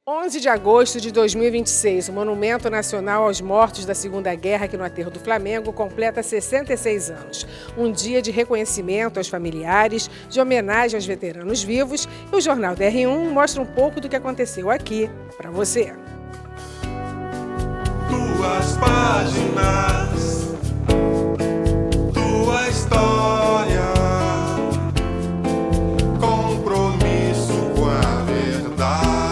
11 de agosto de 2026, o Monumento Nacional aos Mortos da Segunda Guerra aqui no Aterro do Flamengo completa 66 anos. Um dia de reconhecimento aos familiares, de homenagem aos veteranos vivos, e o Jornal DR1 mostra um pouco do que aconteceu aqui para você. Tuas páginas, tua história, compromisso com a verdade.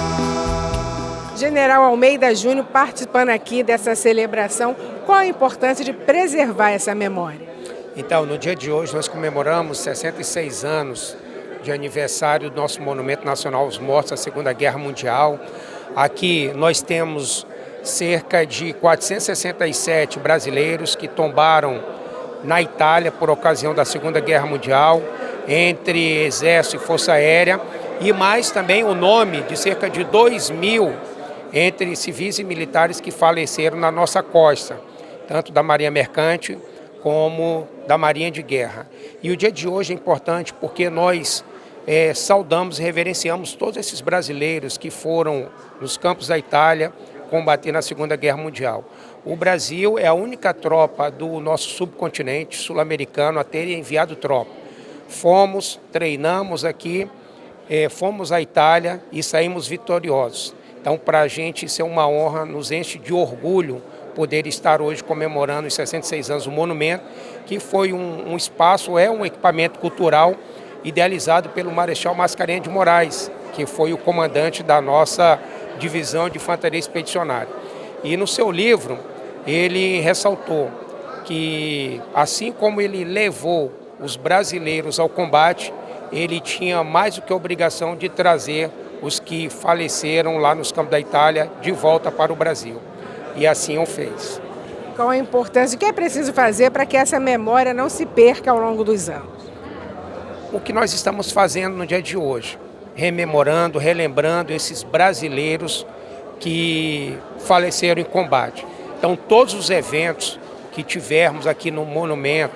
General Almeida Júnior participando aqui dessa celebração. Qual a importância de preservar essa memória? Então, no dia de hoje, nós comemoramos 66 anos de aniversário do nosso Monumento Nacional aos Mortos da Segunda Guerra Mundial. Aqui nós temos cerca de 467 brasileiros que tombaram na Itália por ocasião da Segunda Guerra Mundial, entre Exército e Força Aérea, e mais também o nome de cerca de 2.000 entre civis e militares que faleceram na nossa costa, tanto da Marinha Mercante como da Marinha de Guerra. E o dia de hoje é importante porque nós saudamos e reverenciamos todos esses brasileiros que foram nos campos da Itália combater na Segunda Guerra Mundial. O Brasil é a única tropa do nosso subcontinente sul-americano a ter enviado tropa. Fomos, treinamos aqui, fomos à Itália e saímos vitoriosos. Então, para a gente, isso é uma honra, nos enche de orgulho poder estar hoje comemorando os 66 anos do Monumento, que foi um espaço, um equipamento cultural idealizado pelo Marechal Mascarenhas de Moraes, que foi o comandante da nossa divisão de infantaria expedicionária. E no seu livro, ele ressaltou que, assim como ele levou os brasileiros ao combate, ele tinha mais do que a obrigação de trazer os que faleceram lá nos campos da Itália de volta para o Brasil. E assim o fez. Qual a importância? O que é preciso fazer para que essa memória não se perca ao longo dos anos? O que nós estamos fazendo no dia de hoje, rememorando, relembrando esses brasileiros que faleceram em combate. Então, todos os eventos que tivermos aqui no monumento,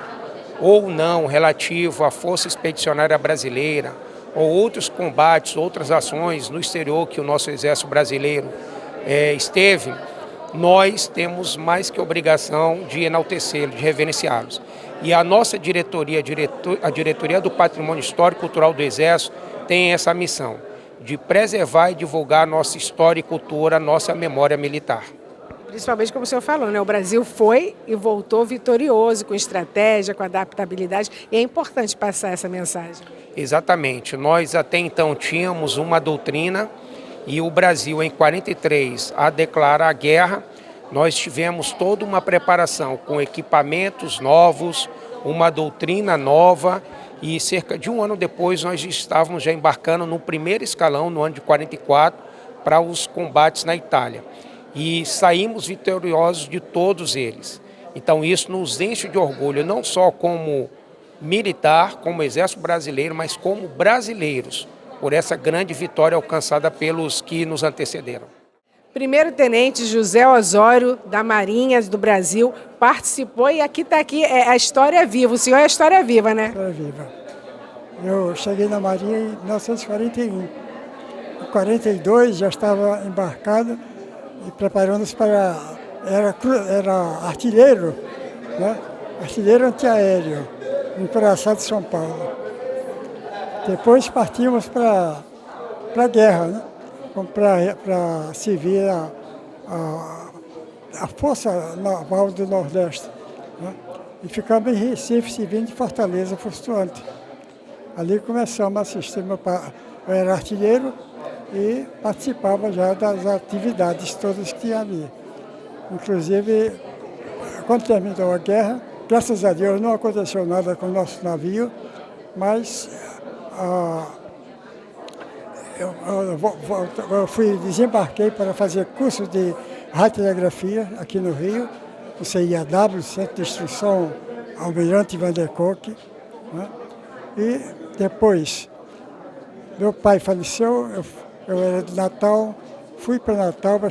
ou não, relativo à Força Expedicionária Brasileira, ou outros combates, outras ações no exterior que o nosso Exército Brasileiro esteve, nós temos mais que obrigação de enaltecê-los, de reverenciá-los. E a nossa diretoria, a diretoria do Patrimônio Histórico e Cultural do Exército, tem essa missão de preservar e divulgar a nossa história e cultura, a nossa memória militar. Principalmente como o senhor falou, né? O Brasil foi e voltou vitorioso, com estratégia, com adaptabilidade, e é importante passar essa mensagem. Exatamente. Nós até então tínhamos uma doutrina e o Brasil, em 43, a declarar a guerra, nós tivemos toda uma preparação com equipamentos novos, uma doutrina nova, e cerca de um ano depois nós estávamos já embarcando no primeiro escalão, no ano de 44, para os combates na Itália. E saímos vitoriosos de todos eles. Então isso nos enche de orgulho, não só como militar, como Exército Brasileiro, mas como brasileiros, por essa grande vitória alcançada pelos que nos antecederam. Primeiro-tenente José Osório, da Marinha do Brasil, participou e aqui está a história viva. O senhor é a história viva, né? História viva. Eu cheguei na Marinha em 1941. Em 42 já estava embarcado e preparando-se para... Era artilheiro, né? Artilheiro antiaéreo, no Coração de São Paulo. Depois partimos para a guerra, né? Para servir a Força Naval do Nordeste, né? E ficamos em Recife, servindo de Fortaleza Flutuante. Ali começamos a assistir, eu era artilheiro e participava já das atividades todas que tinha ali. Inclusive, quando terminou a guerra, graças a Deus não aconteceu nada com o nosso navio, mas eu desembarquei para fazer curso de radiotelegrafia aqui no Rio, no CIAW, Centro de Instrução Almirante Van der Kolk, né? E depois, meu pai faleceu, eu era de Natal, fui para Natal, para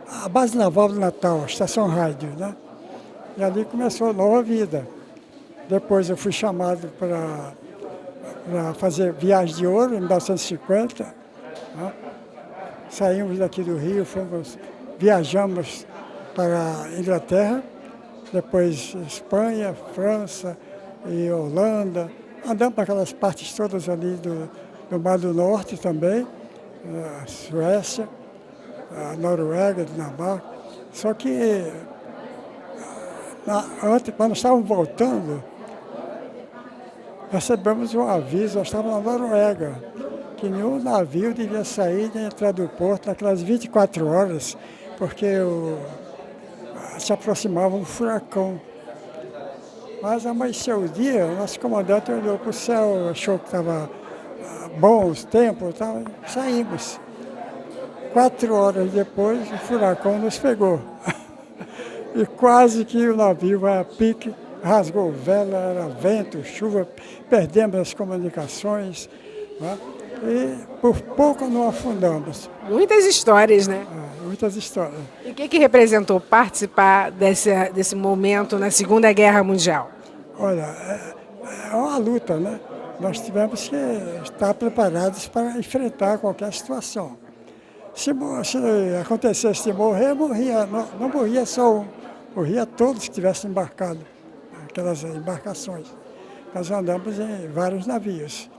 a base naval do Natal, a estação rádio, né? E ali começou a nova vida. Depois eu fui chamado para para fazer viagem de ouro em 1950. Né? Saímos daqui do Rio, viajamos para a Inglaterra, depois Espanha, França e Holanda. Andamos para aquelas partes todas ali do Mar do Norte também, a Suécia, a Noruega, Dinamarca. Só que quando estávamos voltando, recebemos um aviso, nós estávamos na Noruega, que nenhum navio devia sair nem entrar do porto naquelas 24 horas, porque se aproximava um furacão. Mas amanheceu o dia, o nosso comandante olhou para o céu, achou que estava bom os tempos, saímos. 4 horas depois, o furacão nos pegou. E quase que o navio vai a pique, rasgou vela, era vento, chuva, perdemos as comunicações, né? E por pouco não afundamos. Muitas histórias, né? Muitas histórias. E o que representou participar desse momento na Segunda Guerra Mundial? Olha, é uma luta, né? Nós tivemos que estar preparados para enfrentar qualquer situação. Se acontecesse de morrer, morria, não morria só um, morria todos que tivessem embarcado, aquelas embarcações. Nós andamos em vários navios.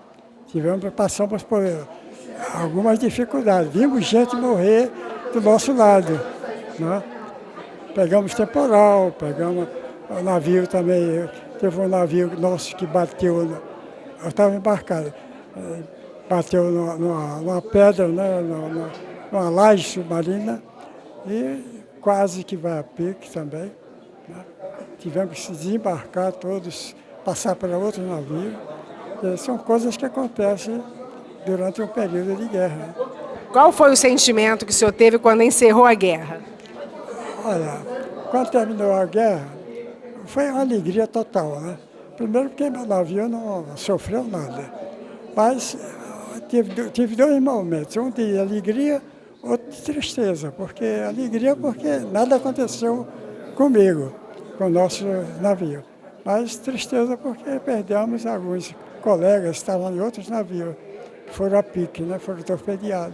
Passamos por algumas dificuldades. Vimos gente morrer do nosso lado, né? Pegamos temporal, pegamos o navio também. Teve um navio nosso que bateu, eu estava embarcado, bateu numa pedra, né? Numa laje submarina e quase que vai a pique também. Né? Tivemos que se desembarcar todos, passar para outro navio. São coisas que acontecem durante um período de guerra. Qual foi o sentimento que o senhor teve quando encerrou a guerra? Olha, quando terminou a guerra, foi uma alegria total, né? Primeiro porque meu navio não sofreu nada, mas tive 2 momentos, um de alegria, outro de tristeza, alegria porque nada aconteceu comigo, com o nosso navio, mas tristeza porque perdemos alguns colegas que estavam em outros navios, que foram a pique, né? Foram torpedeados.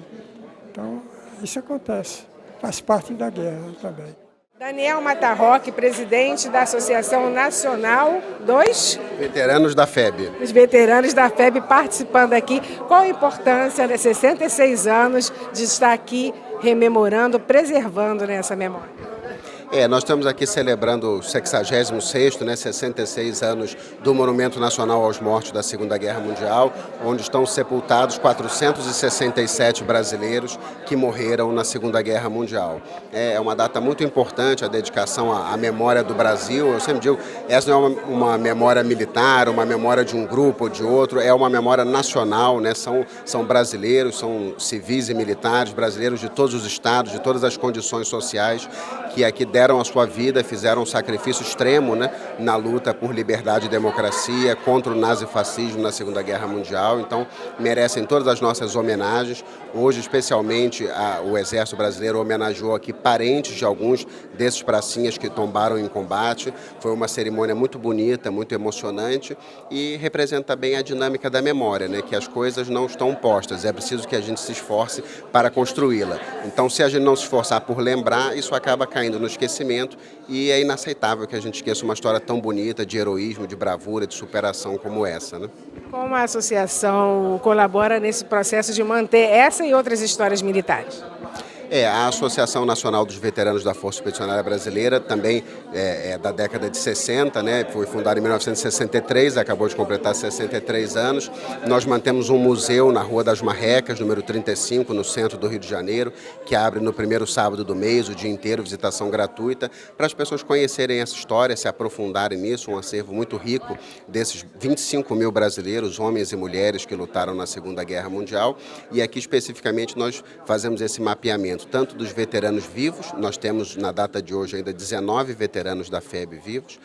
Então, isso acontece, faz parte da guerra também. Daniel Matarroque, presidente da Associação Nacional dos Veteranos da FEB. Os veteranos da FEB participando aqui. Qual a importância, né, 66 anos, de estar aqui rememorando, preservando essa memória? Nós estamos aqui celebrando o 66º, né, 66 anos do Monumento Nacional aos Mortos da Segunda Guerra Mundial, onde estão sepultados 467 brasileiros que morreram na Segunda Guerra Mundial. É uma data muito importante, a dedicação à memória do Brasil. Eu sempre digo, essa não é uma memória militar, uma memória de um grupo ou de outro, é uma memória nacional, né? São brasileiros, são civis e militares, brasileiros de todos os estados, de todas as condições sociais, que aqui deram a sua vida, fizeram um sacrifício extremo, né, na luta por liberdade e democracia, contra o nazifascismo na Segunda Guerra Mundial. Então, merecem todas as nossas homenagens. Hoje, especialmente, o Exército Brasileiro homenageou aqui parentes de alguns desses pracinhas que tombaram em combate. Foi uma cerimônia muito bonita, muito emocionante e representa bem a dinâmica da memória, né, que as coisas não estão postas, é preciso que a gente se esforce para construí-la. Então, se a gente não se esforçar por lembrar, isso acaba caindo no esquecimento e é inaceitável que a gente esqueça uma história tão bonita de heroísmo, de bravura, de superação como essa, né? Como a associação colabora nesse processo de manter essa e outras histórias militares? A Associação Nacional dos Veteranos da Força Expedicionária Brasileira também é da década de 60, né? Foi fundada em 1963, acabou de completar 63 anos. Nós mantemos um museu na Rua das Marrecas, número 35, no centro do Rio de Janeiro, que abre no primeiro sábado do mês, o dia inteiro, visitação gratuita, para as pessoas conhecerem essa história, se aprofundarem nisso, um acervo muito rico desses 25 mil brasileiros, homens e mulheres que lutaram na Segunda Guerra Mundial. E aqui especificamente nós fazemos esse mapeamento tanto dos veteranos vivos, nós temos na data de hoje ainda 19 veteranos da FEB vivos,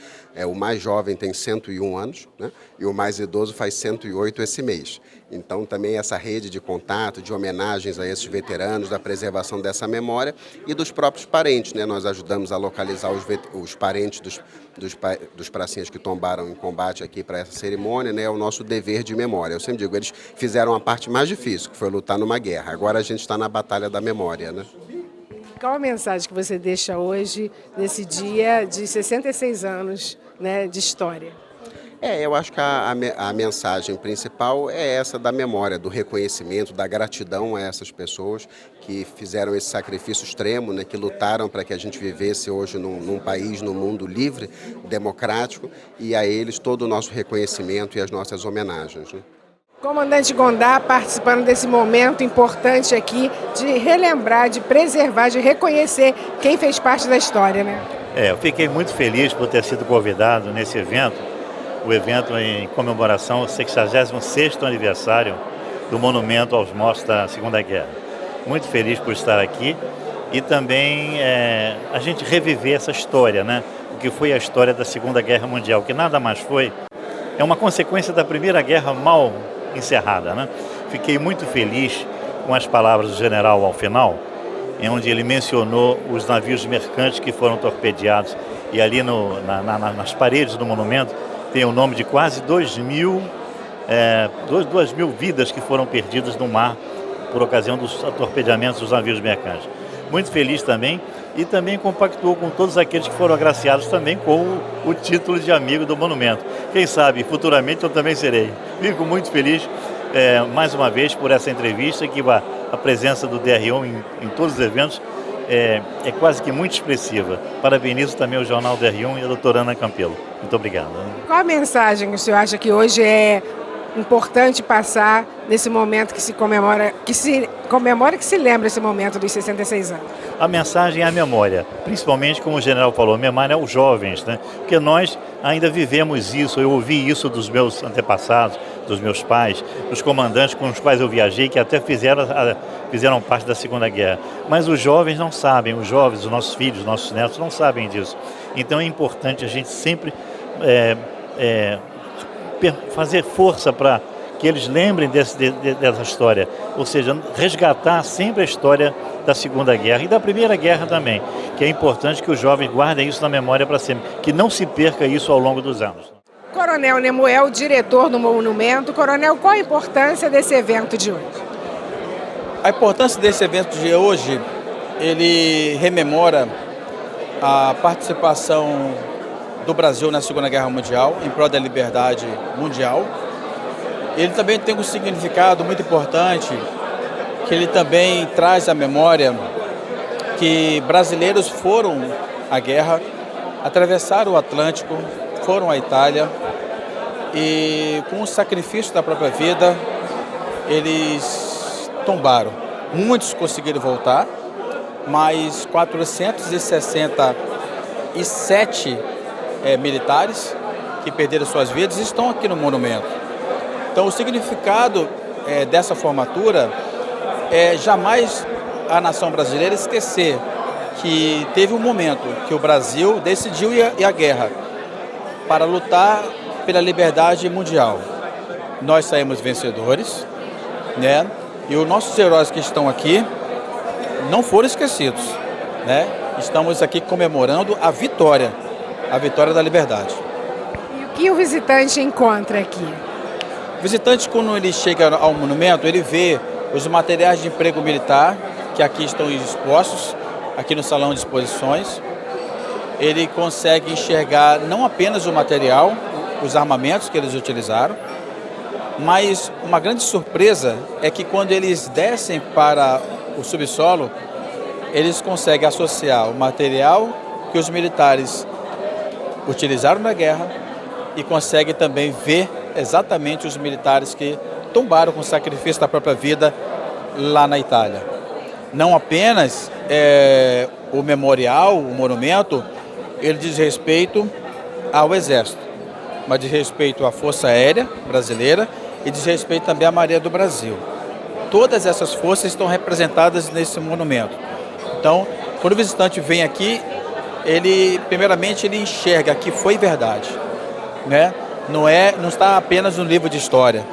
o mais jovem tem 101 anos, né? E o mais idoso faz 108 esse mês. Então também essa rede de contato, de homenagens a esses veteranos, da preservação dessa memória e dos próprios parentes, né? Nós ajudamos a localizar os parentes dos pracinhas que tombaram em combate aqui para essa cerimônia, né? É o nosso dever de memória. Eu sempre digo, eles fizeram a parte mais difícil, que foi lutar numa guerra. Agora a gente está na batalha da memória, né? Qual a mensagem que você deixa hoje, nesse dia de 66 anos, né, de história? Eu acho que a mensagem principal é essa da memória, do reconhecimento, da gratidão a essas pessoas que fizeram esse sacrifício extremo, né, que lutaram para que a gente vivesse hoje num país, num mundo livre, democrático, e a eles todo o nosso reconhecimento e as nossas homenagens, né? Comandante Gondá participando desse momento importante aqui de relembrar, de preservar, de reconhecer quem fez parte da história, né? Eu fiquei muito feliz por ter sido convidado nesse evento, o evento em comemoração ao 66º aniversário do Monumento aos Mortos da Segunda Guerra. Muito feliz por estar aqui e também a gente reviver essa história, né? O que foi a história da Segunda Guerra Mundial, que nada mais foi, é uma consequência da Primeira Guerra mal encerrada, né? Fiquei muito feliz com as palavras do general ao final, em onde ele mencionou os navios mercantes que foram torpedeados, e ali nas paredes do monumento tem o nome de quase 2.000 vidas que foram perdidas no mar por ocasião dos torpedeamentos dos navios mercantes. Muito feliz também, e também compactuou com todos aqueles que foram agraciados também com o título de amigo do monumento. Quem sabe, futuramente eu também serei. Fico muito feliz, mais uma vez, por essa entrevista, que a presença do DRU em todos os eventos é quase que muito expressiva. Parabenizo também o Jornal DRU e a doutora Ana Campelo. Muito obrigado. Qual a mensagem que o senhor acha que hoje é importante passar nesse momento que se comemora, que se lembra esse momento dos 66 anos? A mensagem é a memória, principalmente, como o general falou, a memória é os jovens, né? Porque nós ainda vivemos isso, eu ouvi isso dos meus antepassados, dos meus pais, dos comandantes com os quais eu viajei, que até fizeram parte da Segunda Guerra. Mas os jovens não sabem, os jovens, os nossos filhos, os nossos netos não sabem disso. Então é importante a gente sempre fazer força para que eles lembrem dessa história, ou seja, resgatar sempre a história da Segunda Guerra e da Primeira Guerra também, que é importante que os jovens guardem isso na memória para sempre, que não se perca isso ao longo dos anos. Coronel Nemuel, diretor do monumento. Coronel, qual a importância desse evento de hoje? A importância desse evento de hoje, ele rememora a participação do Brasil na Segunda Guerra Mundial, em prol da liberdade mundial. Ele também tem um significado muito importante, que ele também traz à memória que brasileiros foram à guerra, atravessaram o Atlântico, foram à Itália e, com o sacrifício da própria vida, eles tombaram. Muitos conseguiram voltar, mas 467 militares que perderam suas vidas estão aqui no monumento. Então, o significado dessa formatura é jamais a nação brasileira esquecer que teve um momento que o Brasil decidiu ir à guerra para lutar pela liberdade mundial. Nós saímos vencedores, né? E os nossos heróis que estão aqui não foram esquecidos, né? Estamos aqui comemorando a vitória da liberdade. E o que o visitante encontra aqui? O visitante, quando ele chega ao monumento, ele vê os materiais de emprego militar que aqui estão expostos, aqui no salão de exposições. Ele consegue enxergar não apenas o material, os armamentos que eles utilizaram, mas uma grande surpresa é que quando eles descem para o subsolo, eles conseguem associar o material que os militares utilizaram na guerra e conseguem também ver exatamente os militares que tombaram com o sacrifício da própria vida lá na Itália. Não apenas o memorial, o monumento, ele diz respeito ao Exército, mas diz respeito à Força Aérea Brasileira e diz respeito também à Marinha do Brasil. Todas essas forças estão representadas nesse monumento. Então, quando o visitante vem aqui, primeiramente, ele enxerga que foi verdade, né? Não está apenas no livro de história.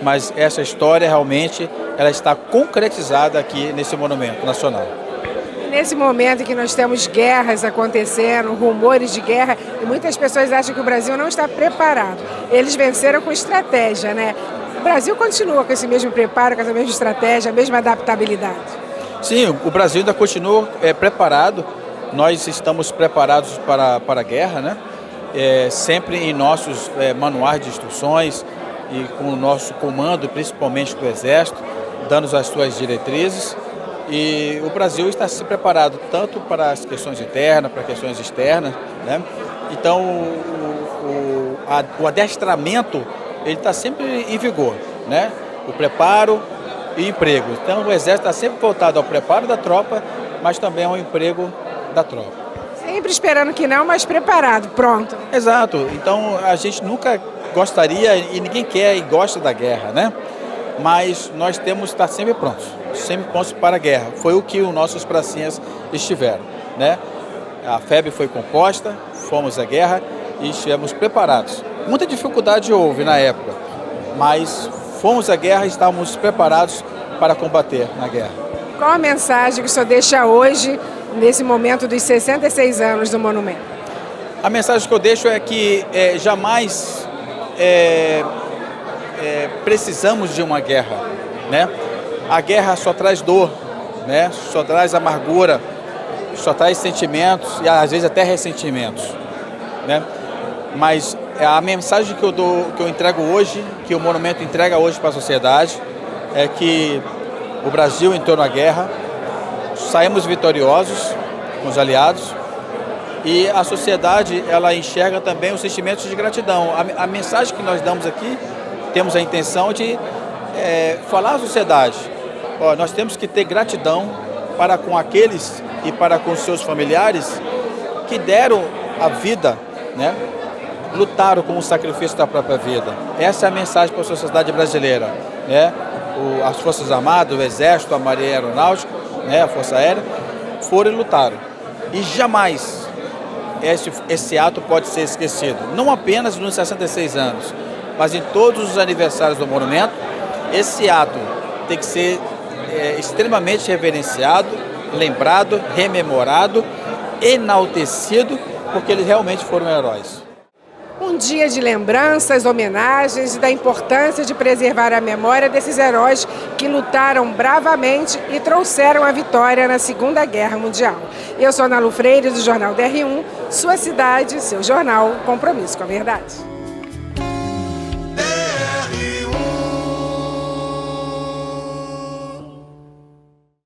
mas essa história realmente ela está concretizada aqui nesse monumento nacional. Nesse momento em que nós temos guerras acontecendo, rumores de guerra, e muitas pessoas acham que o Brasil não está preparado. Eles venceram com estratégia, né? O Brasil continua com esse mesmo preparo, com essa mesma estratégia, a mesma adaptabilidade. Sim, o Brasil ainda continua preparado. Nós estamos preparados para a guerra, né? Sempre em nossos manuais de instruções e com o nosso comando, principalmente do Exército, dando as suas diretrizes. E o Brasil está se preparado tanto para as questões internas, para questões externas, né? Então, o adestramento ele está sempre em vigor, né? O preparo e emprego. Então, o Exército está sempre voltado ao preparo da tropa, mas também ao emprego da tropa. Sempre esperando que não, mas preparado, pronto. Exato. Então, a gente nunca gostaria, e ninguém quer e gosta da guerra, né? Mas nós temos que estar sempre prontos para a guerra. Foi o que os nossos pracinhas estiveram, né? A FEB foi composta, fomos à guerra e estivemos preparados. Muita dificuldade houve na época, mas fomos à guerra e estávamos preparados para combater na guerra. Qual a mensagem que o senhor deixa hoje, nesse momento dos 66 anos do monumento? A mensagem que eu deixo é que jamais precisamos de uma guerra, né? A guerra só traz dor, né? Só traz amargura, só traz sentimentos e às vezes até ressentimentos, né? Mas a mensagem que eu entrego hoje, que o monumento entrega hoje para a sociedade, é que o Brasil entrou na guerra, saímos vitoriosos com os aliados e a sociedade ela enxerga também os sentimentos de gratidão. A mensagem que nós damos aqui, temos a intenção de falar à sociedade, nós temos que ter gratidão para com aqueles e para com seus familiares que deram a vida, né? Lutaram com o sacrifício da própria vida. Essa é a mensagem para a sociedade brasileira, né? As Forças Armadas, o Exército, a Marinha Aeronáutica, né? A Força Aérea, foram e lutaram. E jamais esse ato pode ser esquecido. Não apenas nos 66 anos, mas em todos os aniversários do monumento, esse ato tem que ser extremamente reverenciado, lembrado, rememorado, enaltecido, porque eles realmente foram heróis. Um dia de lembranças, homenagens e da importância de preservar a memória desses heróis que lutaram bravamente e trouxeram a vitória na Segunda Guerra Mundial. Eu sou Ana Lu Freire, do Jornal DR1, sua cidade, seu jornal, compromisso com a verdade.